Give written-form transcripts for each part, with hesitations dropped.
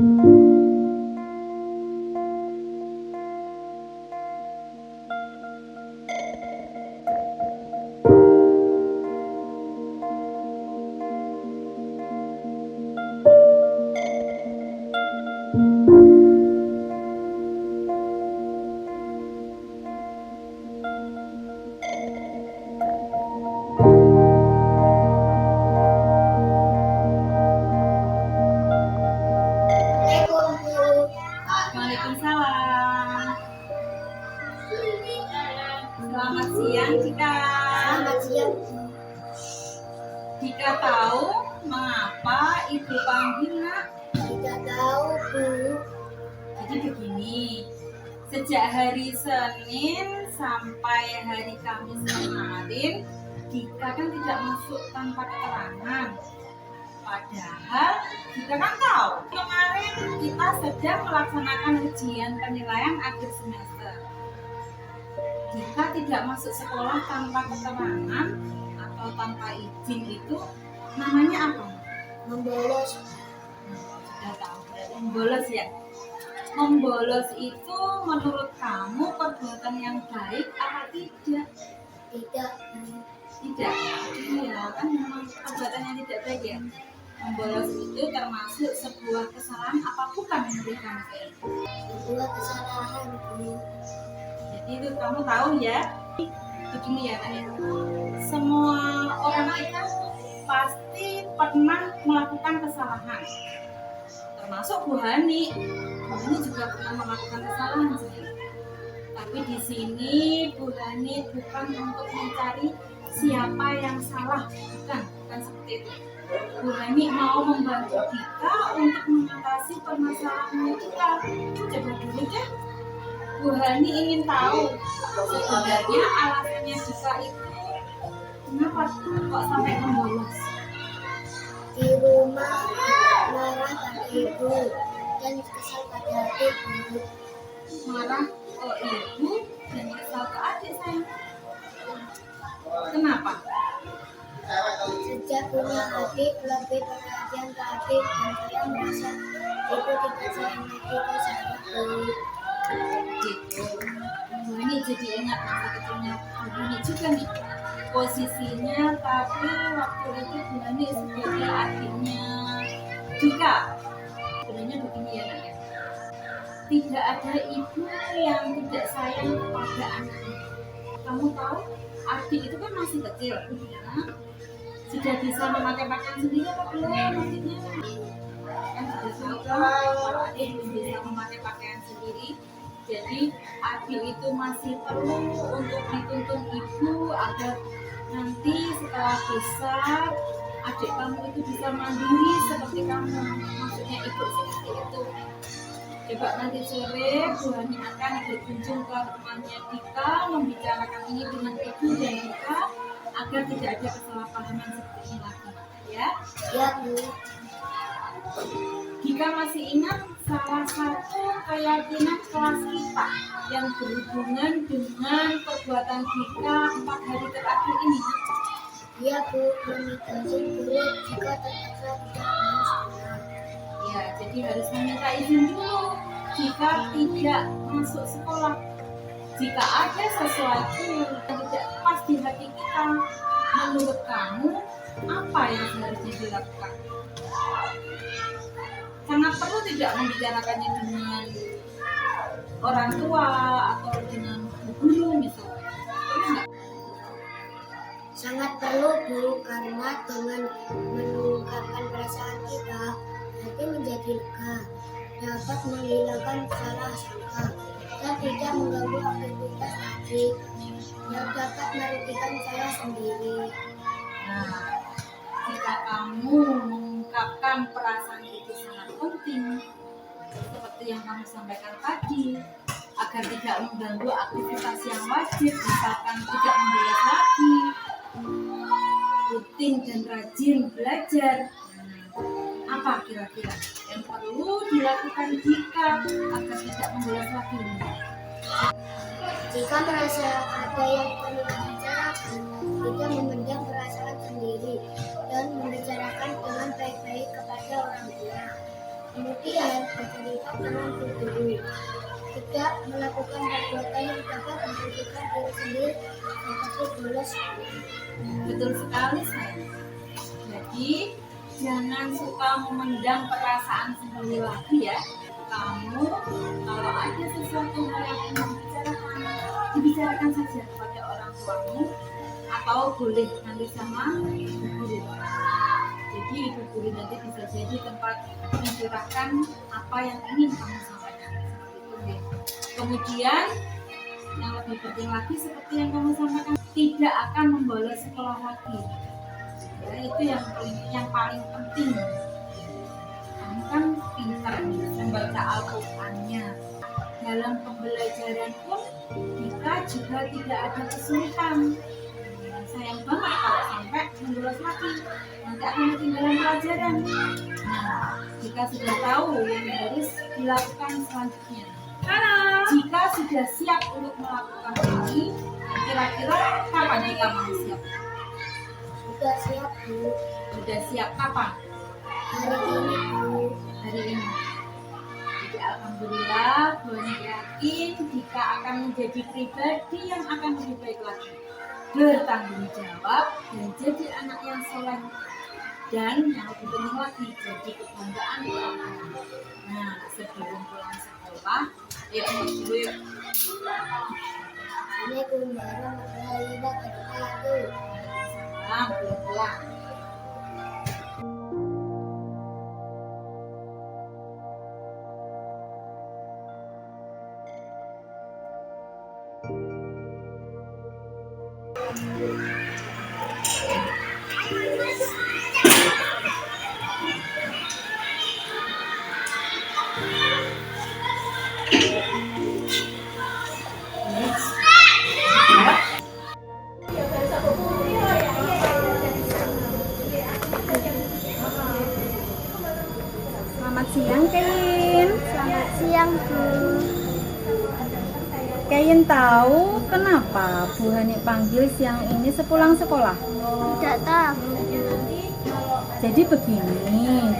Waalaikumsalam. Selamat siang, Cika. Selamat siang. Cika tahu mengapa Ibu panggil, Nak? Tidak tahu, Bu. Jadi begini, sejak hari Senin sampai hari Kamis kemarin, Cika kan tidak masuk tanpa keterangan. Padahal kita kan tahu kemarin kita sedang melaksanakan ujian penilaian akhir semester. Jika tidak masuk sekolah tanpa keterangan atau tanpa izin itu namanya apa? Membolos. Sudah tahu, berarti membolos ya. Membolos itu menurut kamu perbuatan yang baik atau tidak? Tidak. Tidak. Iya, kan memang perbuatan yang tidak baik ya. Membolos itu termasuk sebuah kesalahan apa bukan menurut kamu? Sebuah kesalahan, Bu. Jadi itu kamu tahu ya. Begini ya, Tanya. Semua orang kita pasti pernah melakukan kesalahan. Termasuk Bu Hani. Bu Hani juga pernah melakukan kesalahan sih. Tapi di sini Bu Hani bukan untuk mencari siapa yang salah, bukan seperti itu. Bu Hani mau membantu kita untuk mengatasi permasalahan kita. Coba dulu deh. Bu Hani ingin tahu sebenarnya alasannya juga itu kenapa kok sampai membolos. Di rumah marah pada ibu dan kesal pada adik, Bu. Marah ke ibu dan kesal ke adik sayang. Kenapa? Sejak punya adik, lebih perhatian ke adik dan saya merasa ibu tidak sayang lagi ke saya, Bu. Gitu. Bu Hani jadi ingat masa kecilnya Bu Hani juga nih posisinya, tapi waktu itu Bu Hani sebagai adiknya Dika. Sebenarnya begini ya, Nak ya. Tidak ada ibu yang tidak sayang kepada anaknya. Kamu tahu, adik itu kan masih kecil, ya. Sudah bisa memakai pakaian sendiri apa belum? Maksudnya kan sudah tahu kalau adik belum bisa memakai pakaian sendiri. Jadi adik itu masih perlu untuk dituntun ibu agar nanti setelah besar adik kamu itu bisa mandiri seperti kamu. Maksudnya ibu seperti itu. Coba nanti sore Bu Hani akan berkunjung ke rumahnya Dika, membicarakan ini dengan ibu dan Dika agar tidak ada kesalahpahaman seperti ini lagi, ya. Ya, Bu. Dika masih ingat salah satu keyakinan kelas kita yang berhubungan dengan perbuatan Dika 4 hari terakhir ini. Ya, Bu. Meminta izin guru jika terpaksa tidak mau sekolah. Ya, jadi harus meminta izin dulu jika tidak masuk sekolah. Jika ada sesuatu yang tidak pas di hati kita, menurut kamu apa yang seharusnya dilakukan? Sangat perlu tidak membicarakannya dengan orang tua atau dengan guru misalnya. Enggak. Sangat perlu, Bu, karena dengan mengungkapkan perasaan kita, hati menjadi lega, dapat menghilangkan salah sangka, dan tidak mengganggu aktivitas adik yang dapat merugikan saya sendiri. Nah, jika kamu mengungkapkan perasaan itu sangat penting, seperti yang kamu sampaikan tadi, agar tidak mengganggu aktivitas yang wajib, misalkan tidak membolos lagi, rutin dan rajin belajar. Apa kira-kira yang perlu dilakukan jika agar tidak membolos lagi? Jika merasa ada yang perlu dibicarakan, kita memendam perasaan sendiri dan membicarakan dengan baik-baik kepada orang tua. Kemudian dengan guru. Tidak melakukan perbuatan yang dapat merugikan diri sendiri seperti bolos. Betul sekali sayang. Jadi jangan suka memendam perasaan sendiri lagi ya. Kamu kalau ada sesuatu hal yang ingin dibicarakan, dibicarakan saja kepada orang tuamu atau boleh nanti sama ibu guru. Jadi ibu guru nanti bisa jadi tempat mencurahkan apa yang ingin kamu sampaikan. Seperti itu ya. Kemudian yang lebih penting lagi seperti yang kamu sampaikan, tidak akan membolos sekolah lagi. Ya, itu yang paling penting. Kamu kan pintar nih membaca Al-Qur'annya. Dalam pembelajaran pun kita juga tidak ada kesulitan. Sayang banget kalau sampai membolos lagi, nanti akan ketinggalan pelajaran. Nah, jika sudah tahu yang harus dilakukan selanjutnya, jika sudah siap untuk melakukan ini, kira-kira kapan jika mau siap? Sudah siap, Bu. Sudah siap kapan? Hari ini, Bu. Hari ini. Jadi alhamdulillah, Bu Hani yakin jika akan menjadi pribadi yang akan lebih baik lagi, bertanggung jawab dan jadi anak yang soleh, dan yang lebih penting lagi jadi kebanggaan orang tua. Nah, sebelum pulang sekolah, yuk dulu yuk. Assalamualaikum warahmatullahi wabarakatuh. Salam, belum pulang. Selamat siang, Kayin. Selamat siang, Bu. Kayin tahu kenapa Bu Hani panggil siang ini sepulang sekolah? Tidak tahu. Jadi begini,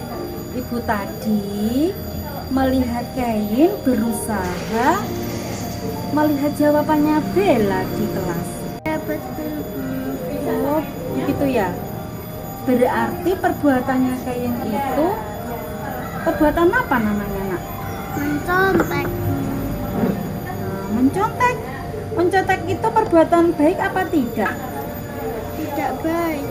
Ibu tadi melihat Kayin berusaha melihat jawabannya Bella di kelas. Ya, betul, Bu. Oh, begitu ya. Berarti perbuatannya Kayin itu perbuatan apa namanya, Nak? Mencontek. Mencontek. Mencontek itu perbuatan baik apa tidak? Tidak baik.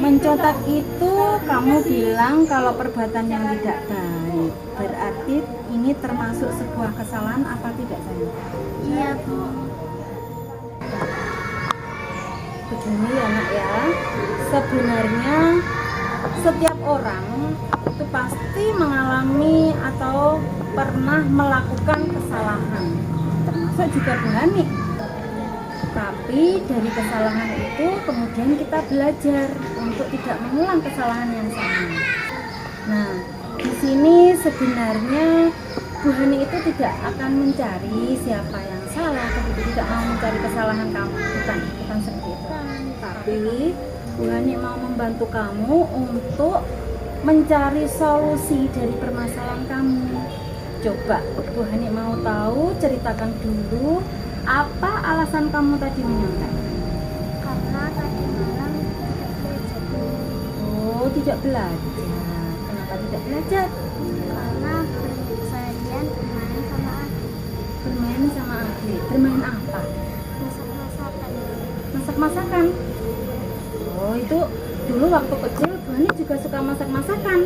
Mencontek itu kamu bilang kalau perbuatan yang tidak baik. Berarti ini termasuk sebuah kesalahan apa tidak, sayang? Iya, Bu. Begini ya, Nak ya. Sebenarnya setiap orang itu pasti mengalami atau pernah melakukan kesalahan, termasuk juga Bu Hani. Tapi dari kesalahan itu kemudian kita belajar untuk tidak mengulang kesalahan yang sama. Nah, di sini sebenarnya Bu Hani itu tidak akan mencari siapa yang salah, tidak mau mencari kesalahan kamu, bukan seperti itu. Tapi Bu Hani mau membantu kamu untuk mencari solusi dari permasalahan kamu. Coba Bu Hani mau tahu, ceritakan dulu apa alasan kamu tadi menyontek? Karena tadi malam tidak belajar. Oh, tidak belajar. Kenapa tidak belajar? Karena berseharian bermain sama adik. Bermain sama adik. Bermain apa? Masak-masakan. Masak-masakan. Oh, itu dulu waktu kecil Bu Hani juga suka masak-masakan.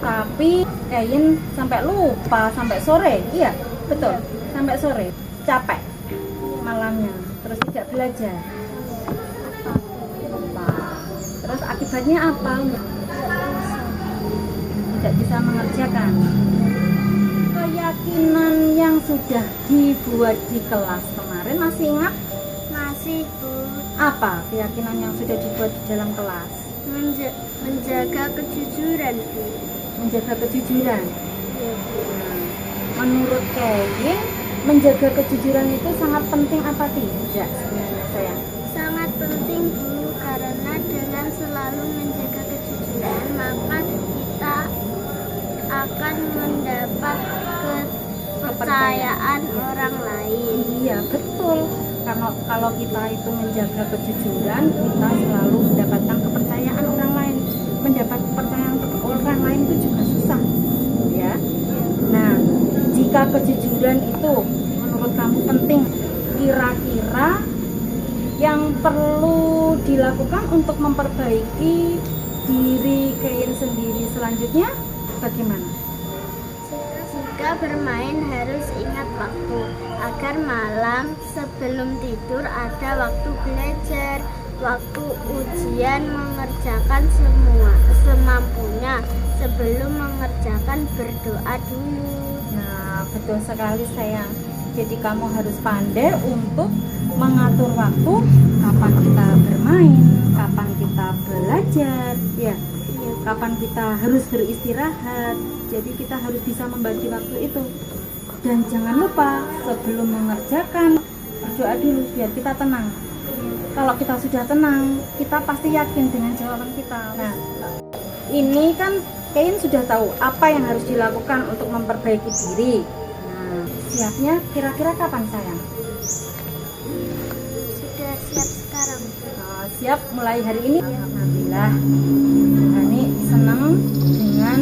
Tapi Kayin sampai lupa sampai sore. Iya, betul. Sampai sore. Capek malamnya. Terus tidak belajar. Lupa. Terus akibatnya apa? Tidak bisa mengerjakan. Keyakinan yang sudah dibuat di kelas kemarin masih ingat? Masih, Bu. Apa keyakinan yang sudah dibuat di dalam kelas? Menjaga kejujuran, Bu. Menjaga kejujuran. Iya, Bu. Menurut Kayin, menjaga kejujuran itu sangat penting apa tidak sebenarnya, sayang? Sangat penting, Bu, karena dengan selalu menjaga kejujuran maka kita akan kepercayaan orang lain. Iya, betul. Karena kalau kita itu menjaga kejujuran, kita selalu mendapatkan kepercayaan orang lain. Mendapat kepercayaan orang lain itu juga susah, ya. Nah, jika kejujuran itu menurut kamu penting, kira-kira yang perlu dilakukan untuk memperbaiki diri Kein sendiri selanjutnya bagaimana? Jika bermain harus ingat waktu, agar malam sebelum tidur ada waktu belajar, waktu ujian mengerjakan semua semampunya, sebelum mengerjakan berdoa dulu. Nah, betul sekali sayang. Jadi kamu harus pandai untuk mengatur waktu, kapan kita bermain, kapan kita belajar, ya, kapan kita harus beristirahat. Jadi kita harus bisa membagi waktu itu. Dan jangan lupa sebelum mengerjakan berdoa dulu biar kita tenang. Kalau kita sudah tenang, kita pasti yakin dengan jawaban kita. Nah, ini kan Kein sudah tahu apa yang harus dilakukan untuk memperbaiki diri. Nah, siapnya kira-kira kapan sayang? Sudah siap sekarang. Siap mulai hari ini. Alhamdulillah, Hani senang dengan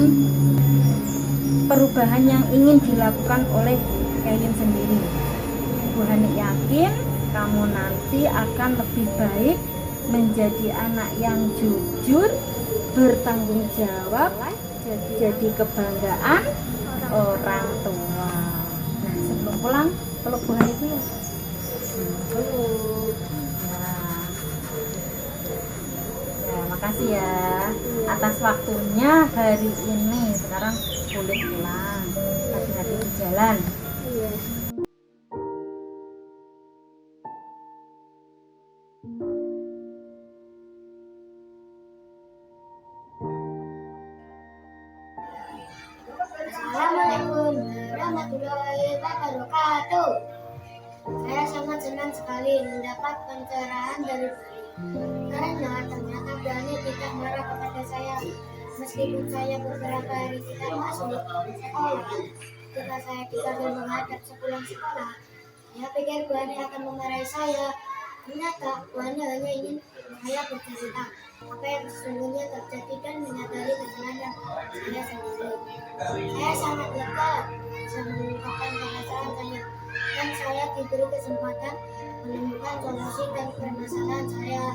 perubahan yang ingin dilakukan oleh Kein sendiri. Bu Hani yakin kamu nanti akan lebih baik, menjadi anak yang jujur, bertanggung jawab, jadi kebanggaan orang tua. Nah, sebelum pulang peluk Bu Hani dulu. Peluk. Nah. Ya, makasih ya atas waktunya hari ini. Sekarang boleh pulang. Hati-hati di jalan. Iya. Assalamualaikum warahmatullahi wabarakatuh. Saya sangat senang sekali mendapat pencerahan dari karena ternyata Bu Hani tidak marah kepada saya meskipun saya beberapa hari tidak masuk sekolah. Ketika saya dipanggil menghadap sepulang sekolah, saya pikir Bu Hani akan memarahi saya. Ternyata Bu Hani hanya ingin saya bercerita apa yang sesungguhnya terjadi dan menyadari kesalahan saya sendiri. Saya sangat lega bisa mengungkapkan perasaan saya dan saya diberi kesempatan menemukan solusi dan permasalahan saya.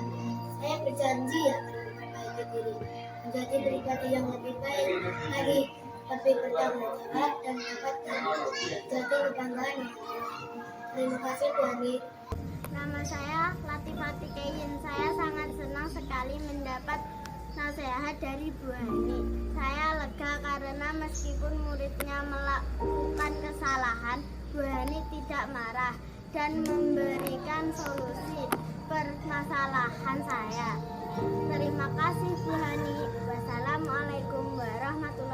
Saya berjanji akan memperbaiki diri, menjadi pribadi yang lebih baik lagi, lebih bertanggung jawab dan dapat menjadi kebanggaan. Terima kasih Bu Hani. Nama saya Latifati Kein. Saya sangat senang sekali mendapat nasihat dari Bu Hani. Saya lega karena meskipun muridnya melakukan kesalahan, Bu Hani tidak marah dan memberikan solusi permasalahan saya. Terima kasih Bu Hani. Wassalamualaikum warahmatullahi wabarakatuh.